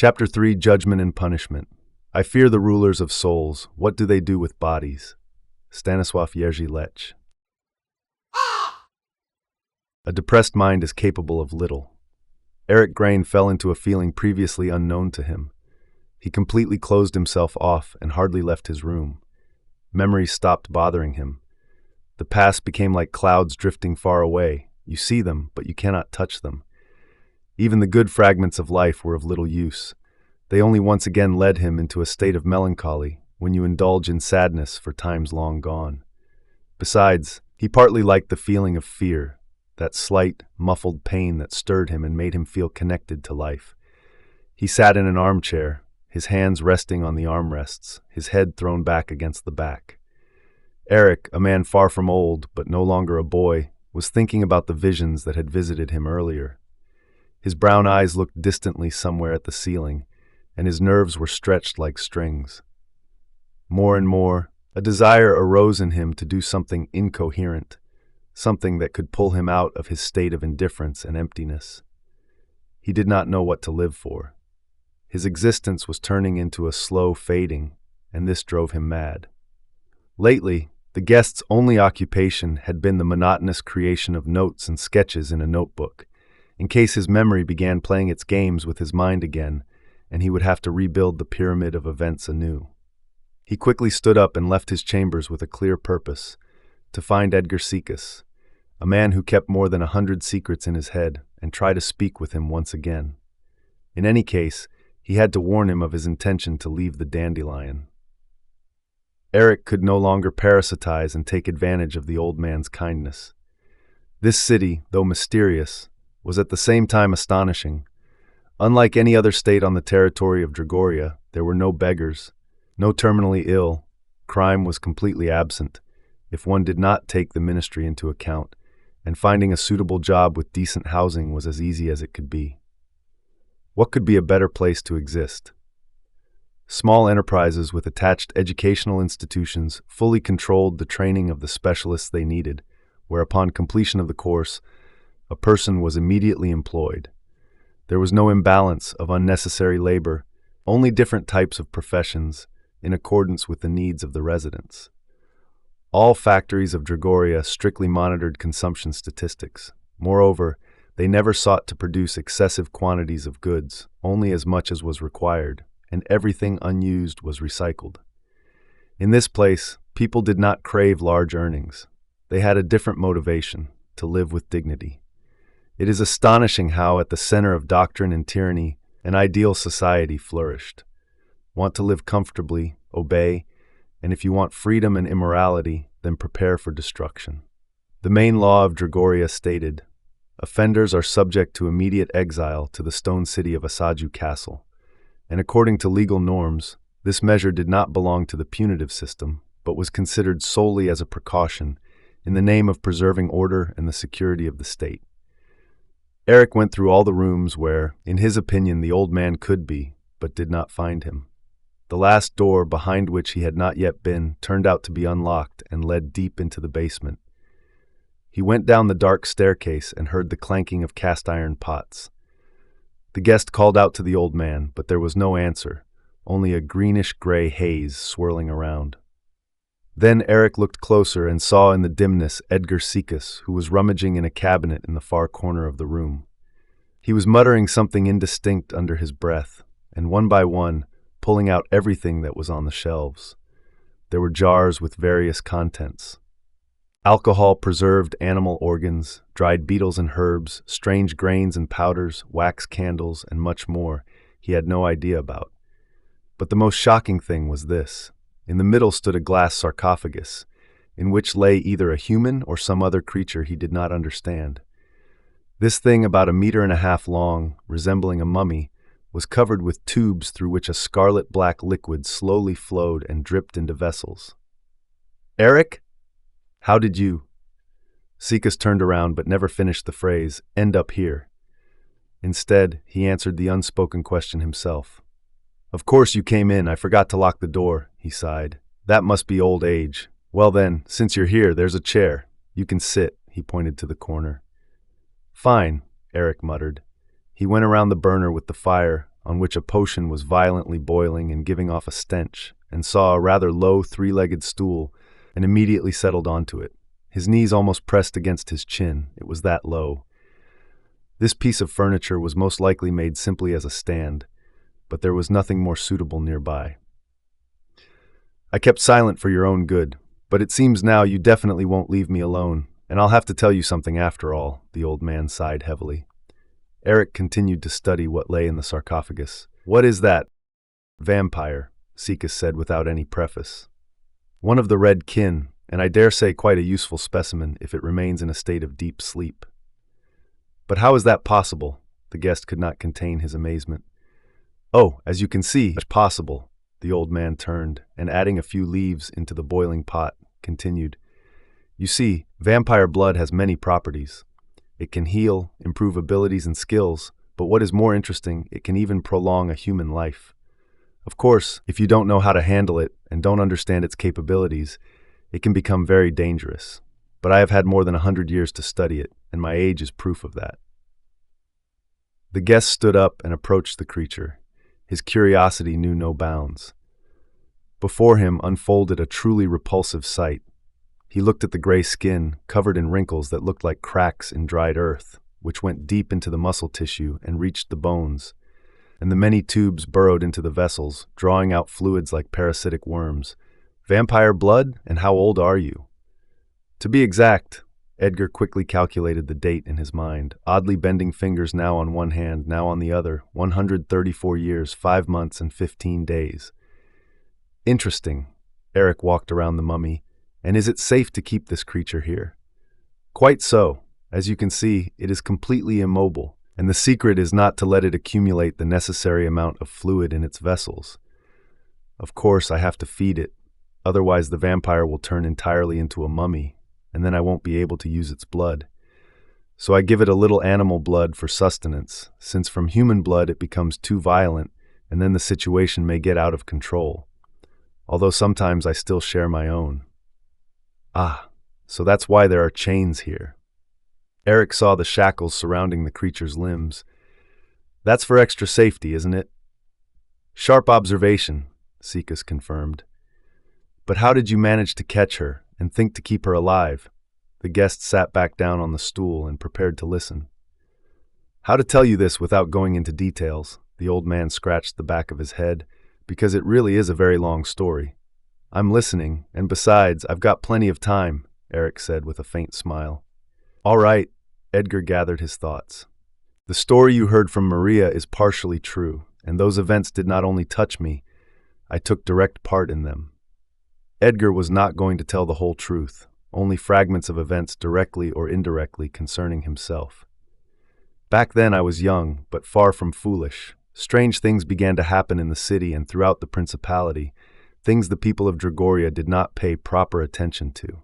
Chapter 3, Judgment and Punishment. I fear the rulers of souls. What do they do with bodies? Stanisław Jerzy Lech. A depressed mind is capable of little. Eric Grain fell into a feeling previously unknown to him. He completely closed himself off and hardly left his room. Memories stopped bothering him. The past became like clouds drifting far away. You see them, but you cannot touch them. Even the good fragments of life were of little use. They only once again led him into a state of melancholy when you indulge in sadness for times long gone. Besides, he partly liked the feeling of fear, that slight, muffled pain that stirred him and made him feel connected to life. He sat in an armchair, his hands resting on the armrests, his head thrown back against the back. Eric, a man far from old, but no longer a boy, was thinking about the visions that had visited him earlier. His brown eyes looked distantly somewhere at the ceiling, and his nerves were stretched like strings. More and more, a desire arose in him to do something incoherent, something that could pull him out of his state of indifference and emptiness. He did not know what to live for. His existence was turning into a slow fading, and this drove him mad. Lately, the guest's only occupation had been the monotonous creation of notes and sketches in a notebook, in case his memory began playing its games with his mind again, and he would have to rebuild the pyramid of events anew. He quickly stood up and left his chambers with a clear purpose, to find Edgar Sikas, a man who kept more than 100 secrets in his head, and try to speak with him once again. In any case, he had to warn him of his intention to leave the Dandelion. Eric could no longer parasitize and take advantage of the old man's kindness. This city, though mysterious, was at the same time astonishing. Unlike any other state on the territory of Dragoria, there were no beggars, no terminally ill. Crime was completely absent, if one did not take the ministry into account, and finding a suitable job with decent housing was as easy as it could be. What could be a better place to exist? Small enterprises with attached educational institutions fully controlled the training of the specialists they needed, where upon completion of the course, a person was immediately employed. There was no imbalance of unnecessary labor, only different types of professions in accordance with the needs of the residents. All factories of Dragoria strictly monitored consumption statistics. Moreover, they never sought to produce excessive quantities of goods, only as much as was required, and everything unused was recycled. In this place, people did not crave large earnings. They had a different motivation, to live with dignity. It is astonishing how, at the center of doctrine and tyranny, an ideal society flourished. Want to live comfortably, obey, and if you want freedom and immorality, then prepare for destruction. The main law of Dragoria stated, offenders are subject to immediate exile to the stone city of Asaju Castle, and according to legal norms, this measure did not belong to the punitive system, but was considered solely as a precaution in the name of preserving order and the security of the state. Eric went through all the rooms where, in his opinion, the old man could be, but did not find him. The last door, behind which he had not yet been, turned out to be unlocked and led deep into the basement. He went down the dark staircase and heard the clanking of cast-iron pots. The guest called out to the old man, but there was no answer, only a greenish-gray haze swirling around. Then Eric looked closer and saw in the dimness Edgar Sikas, who was rummaging in a cabinet in the far corner of the room. He was muttering something indistinct under his breath, and one by one, pulling out everything that was on the shelves. There were jars with various contents. Alcohol, preserved animal organs, dried beetles and herbs, strange grains and powders, wax candles, and much more he had no idea about. But the most shocking thing was this. In the middle stood a glass sarcophagus, in which lay either a human or some other creature he did not understand. This thing, about 1.5 meters long, resembling a mummy, was covered with tubes through which a scarlet-black liquid slowly flowed and dripped into vessels. "Eric? How did you—" Sikas turned around but never finished the phrase, "end up here?" Instead, he answered the unspoken question himself. "Of course you came in. I forgot to lock the door," he sighed. "That must be old age. Well then, since you're here, there's a chair. You can sit," he pointed to the corner. "Fine," Eric muttered. He went around the burner with the fire, on which a potion was violently boiling and giving off a stench, and saw a rather low three-legged stool and immediately settled onto it. His knees almost pressed against his chin. It was that low. This piece of furniture was most likely made simply as a stand, but there was nothing more suitable nearby. I kept silent for your own good, but it seems now you definitely won't leave me alone, and I'll have to tell you something after all, the old man sighed heavily. Eric continued to study what lay in the sarcophagus. What is that? Vampire, Sikas said without any preface. One of the red kin, and I dare say quite a useful specimen if it remains in a state of deep sleep. But how is that possible? The guest could not contain his amazement. Oh, as you can see, it's possible. The old man turned, and adding a few leaves into the boiling pot, continued. You see, vampire blood has many properties. It can heal, improve abilities and skills, but what is more interesting, it can even prolong a human life. Of course, if you don't know how to handle it and don't understand its capabilities, it can become very dangerous. But I have had more than 100 years to study it, and my age is proof of that. The guest stood up and approached the creature. His curiosity knew no bounds. Before him unfolded a truly repulsive sight. He looked at the gray skin, covered in wrinkles that looked like cracks in dried earth, which went deep into the muscle tissue and reached the bones, and the many tubes burrowed into the vessels, drawing out fluids like parasitic worms. Vampire blood? And how old are you? To be exact, Edgar quickly calculated the date in his mind, oddly bending fingers now on one hand, now on the other, 134 years, 5 months, and 15 days. Interesting. Eric walked around the mummy. And is it safe to keep this creature here? Quite so. As you can see, it is completely immobile, and the secret is not to let it accumulate the necessary amount of fluid in its vessels. Of course, I have to feed it, otherwise the vampire will turn entirely into a mummy, and then I won't be able to use its blood. So I give it a little animal blood for sustenance, since from human blood it becomes too violent, and then the situation may get out of control. Although sometimes I still share my own. Ah, so that's why there are chains here. Eric saw the shackles surrounding the creature's limbs. That's for extra safety, isn't it? Sharp observation, Sikas confirmed. But how did you manage to catch her and think to keep her alive? The guest sat back down on the stool and prepared to listen. How to tell you this without going into details? The old man scratched the back of his head, because it really is a very long story. I'm listening, and besides, I've got plenty of time, Eric said with a faint smile. All right, Edgar gathered his thoughts. The story you heard from Maria is partially true, and those events did not only touch me, I took direct part in them. Edgar was not going to tell the whole truth, only fragments of events directly or indirectly concerning himself. Back then I was young, but far from foolish. Strange things began to happen in the city and throughout the principality, things the people of Dragoria did not pay proper attention to.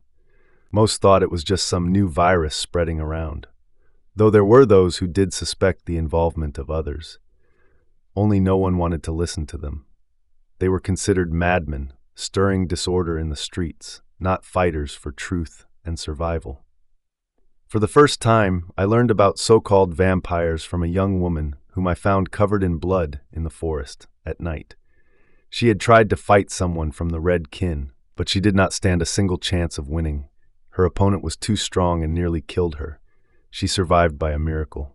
Most thought it was just some new virus spreading around, though there were those who did suspect the involvement of others. Only no one wanted to listen to them. They were considered madmen, stirring disorder in the streets, not fighters for truth and survival. For the first time, I learned about so-called vampires from a young woman whom I found covered in blood in the forest at night. She had tried to fight someone from the red kin, but she did not stand a single chance of winning. Her opponent was too strong and nearly killed her. She survived by a miracle.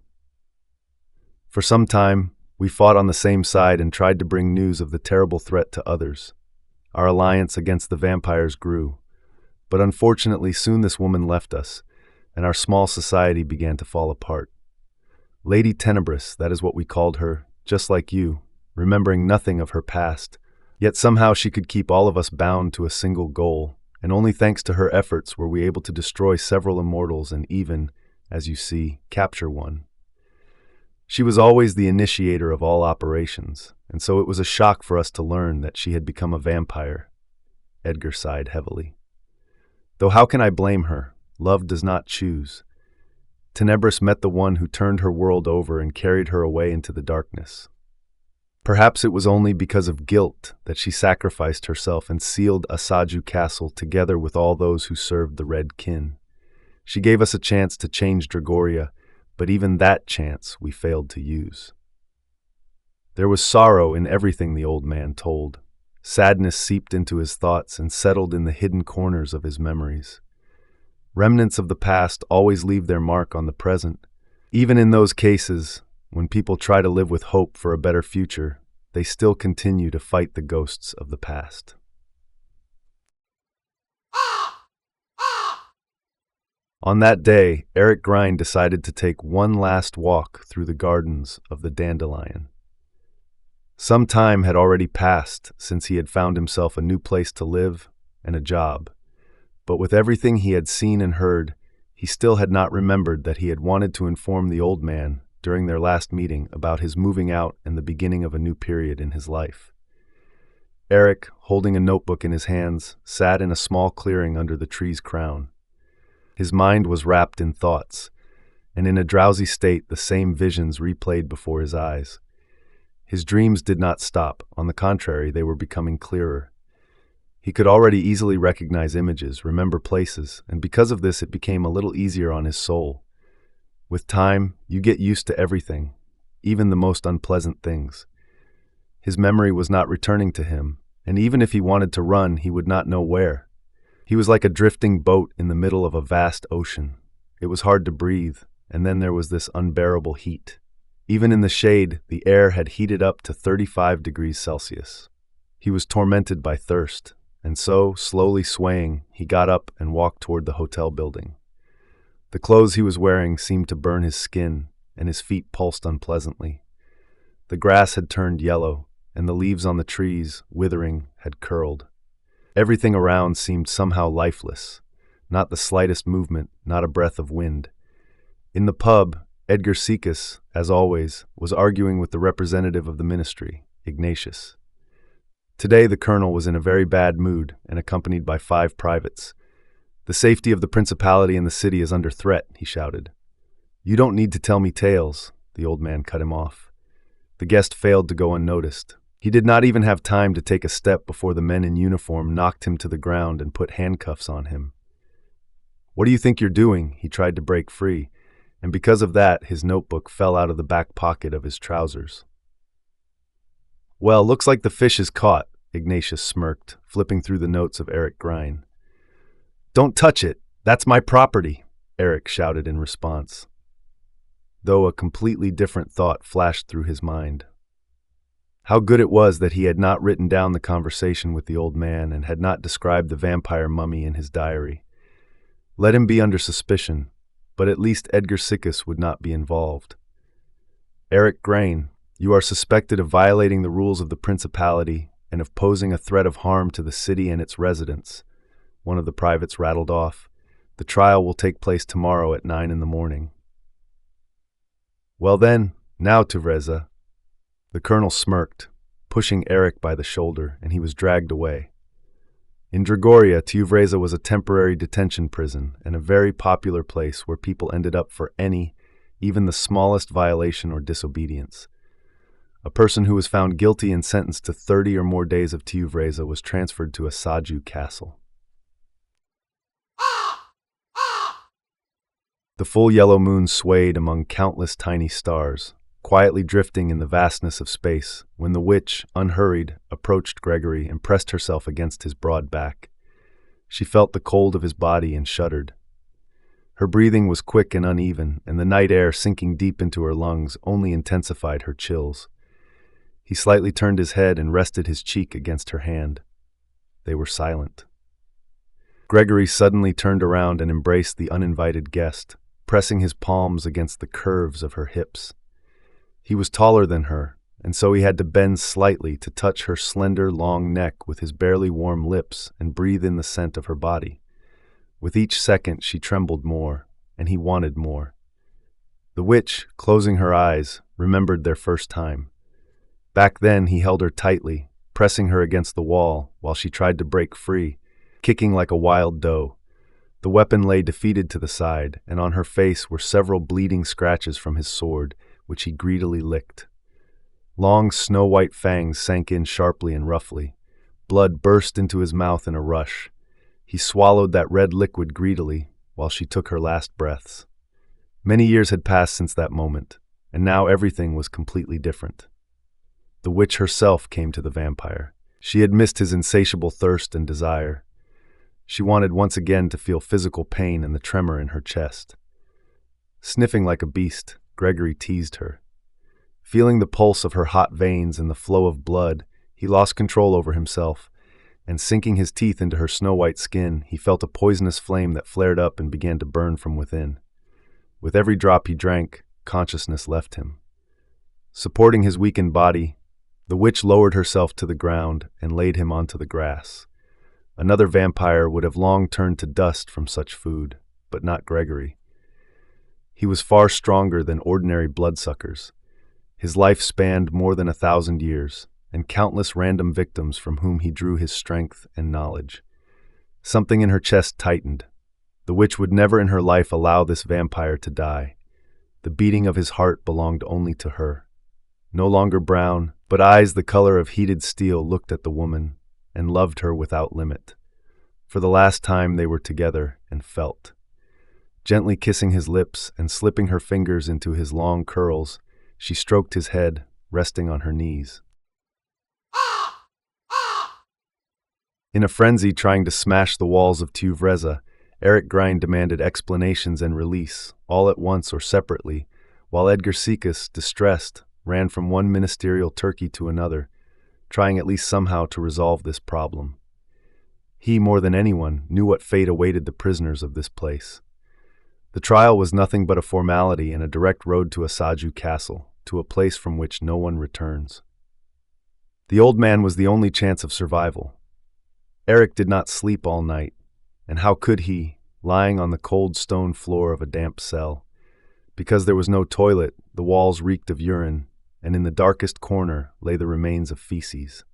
For some time, we fought on the same side and tried to bring news of the terrible threat to others. Our alliance against the vampires grew, but unfortunately soon this woman left us, and our small society began to fall apart. Lady Tenebrous, that is what we called her, just like you, remembering nothing of her past. Yet somehow she could keep all of us bound to a single goal, and only thanks to her efforts were we able to destroy several immortals and even, as you see, capture one. She was always the initiator of all operations, and so it was a shock for us to learn that she had become a vampire. Edgar sighed heavily. Though how can I blame her? Love does not choose. Tenebrous met the one who turned her world over and carried her away into the darkness. Perhaps it was only because of guilt that she sacrificed herself and sealed Asaju Castle together with all those who served the Red Kin. She gave us a chance to change Dragoria, but even that chance we failed to use. There was sorrow in everything the old man told. Sadness seeped into his thoughts and settled in the hidden corners of his memories. Remnants of the past always leave their mark on the present. Even in those cases, when people try to live with hope for a better future, they still continue to fight the ghosts of the past. On that day, Eric Grind decided to take one last walk through the gardens of the Dandelion. Some time had already passed since he had found himself a new place to live and a job, but with everything he had seen and heard, he still had not remembered that he had wanted to inform the old man during their last meeting about his moving out and the beginning of a new period in his life. Eric, holding a notebook in his hands, sat in a small clearing under the tree's crown. His mind was wrapped in thoughts, and in a drowsy state the same visions replayed before his eyes. His dreams did not stop. On the contrary, they were becoming clearer. He could already easily recognize images, remember places, and because of this it became a little easier on his soul. With time, you get used to everything, even the most unpleasant things. His memory was not returning to him, and even if he wanted to run, he would not know where. He was like a drifting boat in the middle of a vast ocean. It was hard to breathe, and then there was this unbearable heat. Even in the shade, the air had heated up to 35 degrees Celsius. He was tormented by thirst, and so, slowly swaying, he got up and walked toward the hotel building. The clothes he was wearing seemed to burn his skin, and his feet pulsed unpleasantly. The grass had turned yellow, and the leaves on the trees, withering, had curled. Everything around seemed somehow lifeless, not the slightest movement, not a breath of wind. In the pub, Edgar Sikas, as always, was arguing with the representative of the ministry, Ignatius. Today the colonel was in a very bad mood and accompanied by 5 privates. "The safety of the principality and the city is under threat," he shouted. "You don't need to tell me tales," the old man cut him off. The guest failed to go unnoticed. He did not even have time to take a step before the men in uniform knocked him to the ground and put handcuffs on him. "What do you think you're doing?" He tried to break free, and because of that, his notebook fell out of the back pocket of his trousers. "Well, looks like the fish is caught," Ignatius smirked, flipping through the notes of Eric Grind. "Don't touch it! That's my property!" Eric shouted in response, though a completely different thought flashed through his mind. How good it was that he had not written down the conversation with the old man and had not described the vampire mummy in his diary. Let him be under suspicion, but at least Edgar Sikas would not be involved. "Eric Grain, you are suspected of violating the rules of the principality and of posing a threat of harm to the city and its residents," one of the privates rattled off. "The trial will take place tomorrow at 9 in the morning." "Well then, now Tuvreza." The colonel smirked, pushing Eric by the shoulder, and he was dragged away. In Dragoria, Tuvreza was a temporary detention prison and a very popular place where people ended up for any, even the smallest violation or disobedience. A person who was found guilty and sentenced to 30 or more days of Tuvreza was transferred to a Saju castle. The full yellow moon swayed among countless tiny stars, quietly drifting in the vastness of space, when the witch, unhurried, approached Gregory and pressed herself against his broad back. She felt the cold of his body and shuddered. Her breathing was quick and uneven, and the night air sinking deep into her lungs only intensified her chills. He slightly turned his head and rested his cheek against her hand. They were silent. Gregory suddenly turned around and embraced the uninvited guest, pressing his palms against the curves of her hips. He was taller than her, and so he had to bend slightly to touch her slender, long neck with his barely warm lips and breathe in the scent of her body. With each second she trembled more, and he wanted more. The witch, closing her eyes, remembered their first time. Back then he held her tightly, pressing her against the wall while she tried to break free, kicking like a wild doe. The weapon lay defeated to the side, and on her face were several bleeding scratches from his sword, which he greedily licked. Long snow-white fangs sank in sharply and roughly. Blood burst into his mouth in a rush. He swallowed that red liquid greedily while she took her last breaths. Many years had passed since that moment, and now everything was completely different. The witch herself came to the vampire. She had missed his insatiable thirst and desire. She wanted once again to feel physical pain and the tremor in her chest. Sniffing like a beast, Gregory teased her. Feeling the pulse of her hot veins and the flow of blood, he lost control over himself, and sinking his teeth into her snow-white skin, he felt a poisonous flame that flared up and began to burn from within. With every drop he drank, consciousness left him. Supporting his weakened body, the witch lowered herself to the ground and laid him onto the grass. Another vampire would have long turned to dust from such food, but not Gregory. He was far stronger than ordinary bloodsuckers. His life spanned more than 1,000 years, and countless random victims from whom he drew his strength and knowledge. Something in her chest tightened. The witch would never in her life allow this vampire to die. The beating of his heart belonged only to her. No longer brown, but eyes the color of heated steel looked at the woman and loved her without limit. For the last time they were together and felt. Gently kissing his lips and slipping her fingers into his long curls, she stroked his head, resting on her knees. In a frenzy trying to smash the walls of Tuvreza, Eric Grein demanded explanations and release, all at once or separately, while Edgar Sikas, distressed, ran from one ministerial turkey to another, trying at least somehow to resolve this problem. He, more than anyone, knew what fate awaited the prisoners of this place. The trial was nothing but a formality and a direct road to Asaju Castle, to a place from which no one returns. The old man was the only chance of survival. Eric did not sleep all night, and how could he, lying on the cold stone floor of a damp cell? Because there was no toilet, the walls reeked of urine, and in the darkest corner lay the remains of feces.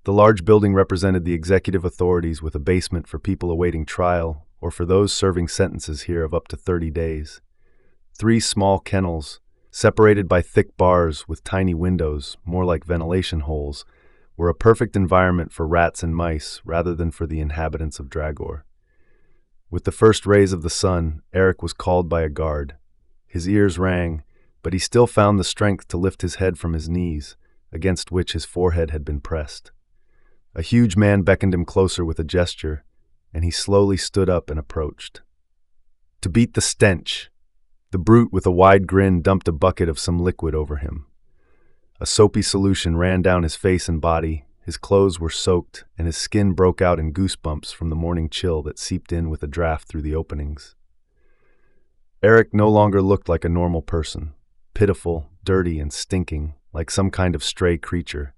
The large building represented the executive authorities with a basement for people awaiting trial or for those serving sentences here of up to 30 days. 3 small kennels, separated by thick bars with tiny windows, more like ventilation holes, were a perfect environment for rats and mice rather than for the inhabitants of Dragor. With the first rays of the sun, Eric was called by a guard. His ears rang, but he still found the strength to lift his head from his knees, against which his forehead had been pressed. A huge man beckoned him closer with a gesture, and he slowly stood up and approached. To beat the stench, the brute with a wide grin dumped a bucket of some liquid over him. A soapy solution ran down his face and body, his clothes were soaked, and his skin broke out in goosebumps from the morning chill that seeped in with a draft through the openings. Eric no longer looked like a normal person. Pitiful, dirty, and stinking, like some kind of stray creature.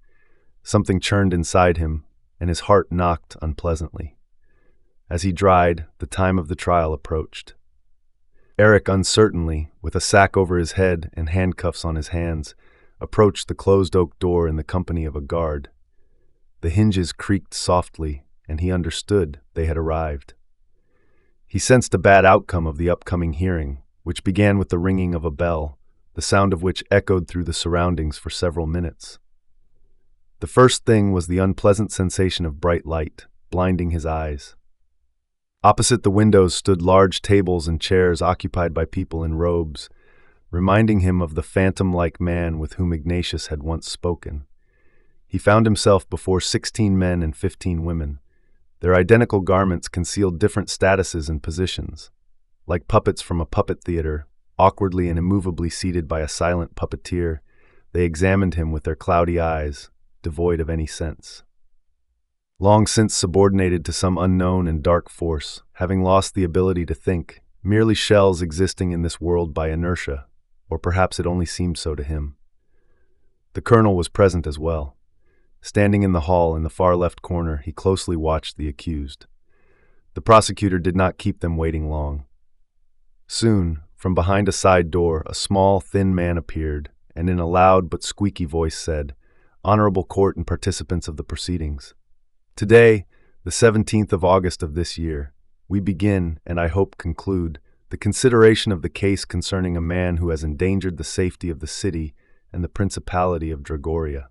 Something churned inside him, and his heart knocked unpleasantly. As he dried, the time of the trial approached. Eric uncertainly, with a sack over his head and handcuffs on his hands, approached the closed oak door in the company of a guard. The hinges creaked softly, and he understood they had arrived. He sensed a bad outcome of the upcoming hearing, which began with the ringing of a bell, the sound of which echoed through the surroundings for several minutes. The first thing was the unpleasant sensation of bright light, blinding his eyes. Opposite the windows stood large tables and chairs occupied by people in robes, reminding him of the phantom-like man with whom Ignatius had once spoken. He found himself before 16 men and 15 women. Their identical garments concealed different statuses and positions. Like puppets from a puppet theater, awkwardly and immovably seated by a silent puppeteer, they examined him with their cloudy eyes, devoid of any sense. Long since subordinated to some unknown and dark force, having lost the ability to think, merely shells existing in this world by inertia, or perhaps it only seemed so to him. The colonel was present as well. Standing in the hall in the far left corner, he closely watched the accused. The prosecutor did not keep them waiting long. Soon, from behind a side door, a small, thin man appeared, and in a loud but squeaky voice said, "Honorable court and participants of the proceedings. Today, the 17th of August of this year, we begin, and I hope conclude, the consideration of the case concerning a man who has endangered the safety of the city and the principality of Dragoria."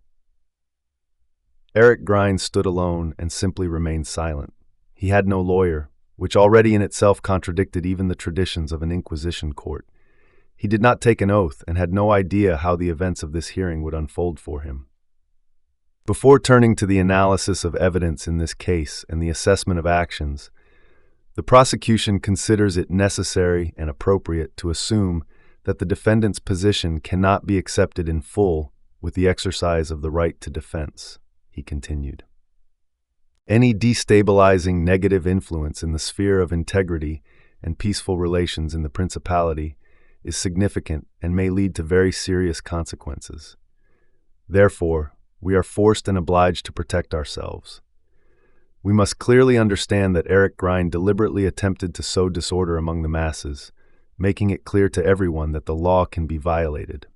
Eric Grein stood alone and simply remained silent. He had no lawyer, which already in itself contradicted even the traditions of an Inquisition court. He did not take an oath and had no idea how the events of this hearing would unfold for him. Before turning to the analysis of evidence in this case and the assessment of actions, the prosecution considers it necessary and appropriate to assume that the defendant's position cannot be accepted in full with the exercise of the right to defense, he continued. Any destabilizing negative influence in the sphere of integrity and peaceful relations in the principality is significant and may lead to very serious consequences. Therefore, we are forced and obliged to protect ourselves. We must clearly understand that Eric Grein deliberately attempted to sow disorder among the masses, making it clear to everyone that the law can be violated.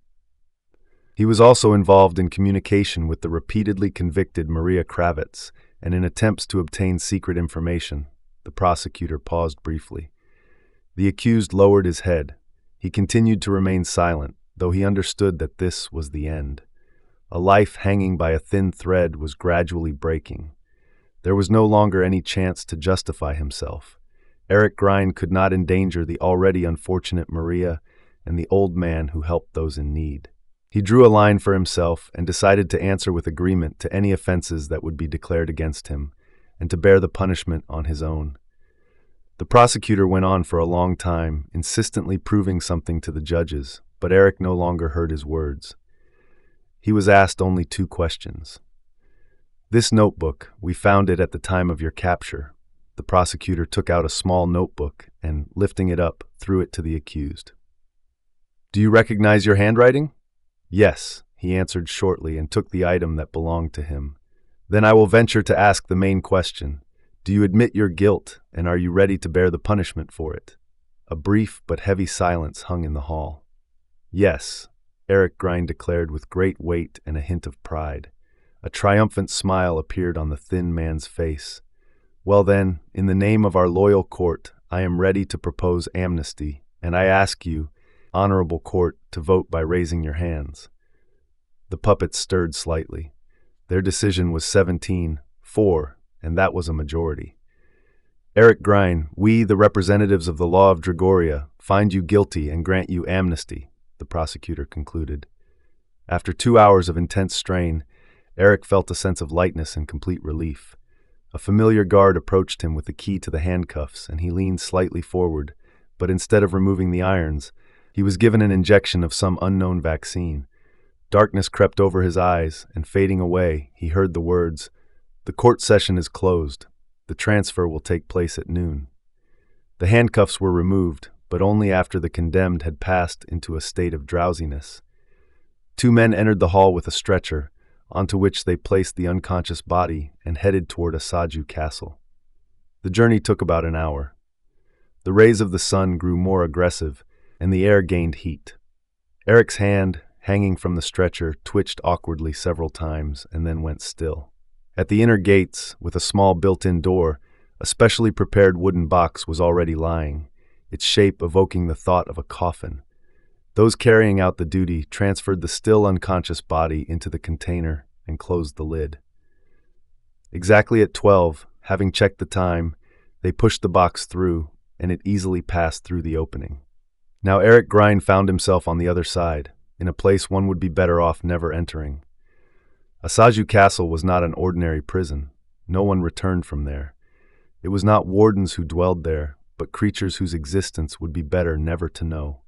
He was also involved in communication with the repeatedly convicted Maria Kravitz and in attempts to obtain secret information. The prosecutor paused briefly. The accused lowered his head. He continued to remain silent, though he understood that this was the end. A life hanging by a thin thread was gradually breaking. There was no longer any chance to justify himself. Eric Grein could not endanger the already unfortunate Maria and the old man who helped those in need. He drew a line for himself and decided to answer with agreement to any offenses that would be declared against him, and to bear the punishment on his own. The prosecutor went on for a long time, insistently proving something to the judges, but Eric no longer heard his words. He was asked only 2 questions. "This notebook, we found it at the time of your capture." The prosecutor took out a small notebook and, lifting it up, threw it to the accused. "Do you recognize your handwriting?" "Yes," he answered shortly and took the item that belonged to him. "Then I will venture to ask the main question. Do you admit your guilt, and are you ready to bear the punishment for it?" A brief but heavy silence hung in the hall. "Yes," Eric Grein declared with great weight and a hint of pride. A triumphant smile appeared on the thin man's face. "Well then, in the name of our loyal court, I am ready to propose amnesty, and I ask you, honorable court, to vote by raising your hands." The puppets stirred slightly. Their decision was 17-4, and that was a majority. "Eric Grein, we, the representatives of the law of Dragoria, find you guilty and grant you amnesty," the prosecutor concluded. After 2 hours of intense strain, Eric felt a sense of lightness and complete relief. A familiar guard approached him with the key to the handcuffs, and he leaned slightly forward, but instead of removing the irons, he was given an injection of some unknown vaccine. Darkness crept over his eyes, and fading away, he heard the words, "The court session is closed. The transfer will take place at noon." The handcuffs were removed, but only after the condemned had passed into a state of drowsiness. 2 men entered the hall with a stretcher, onto which they placed the unconscious body and headed toward Asaju Castle. The journey took about an hour. The rays of the sun grew more aggressive, and the air gained heat. Eric's hand, hanging from the stretcher, twitched awkwardly several times and then went still. At the inner gates, with a small built-in door, a specially prepared wooden box was already lying, its shape evoking the thought of a coffin. Those carrying out the duty transferred the still unconscious body into the container and closed the lid. Exactly at 12, having checked the time, they pushed the box through, and it easily passed through the opening. Now Eric Grein found himself on the other side, in a place one would be better off never entering. Asaju Castle was not an ordinary prison. No one returned from there. It was not wardens who dwelled there, but creatures whose existence would be better never to know.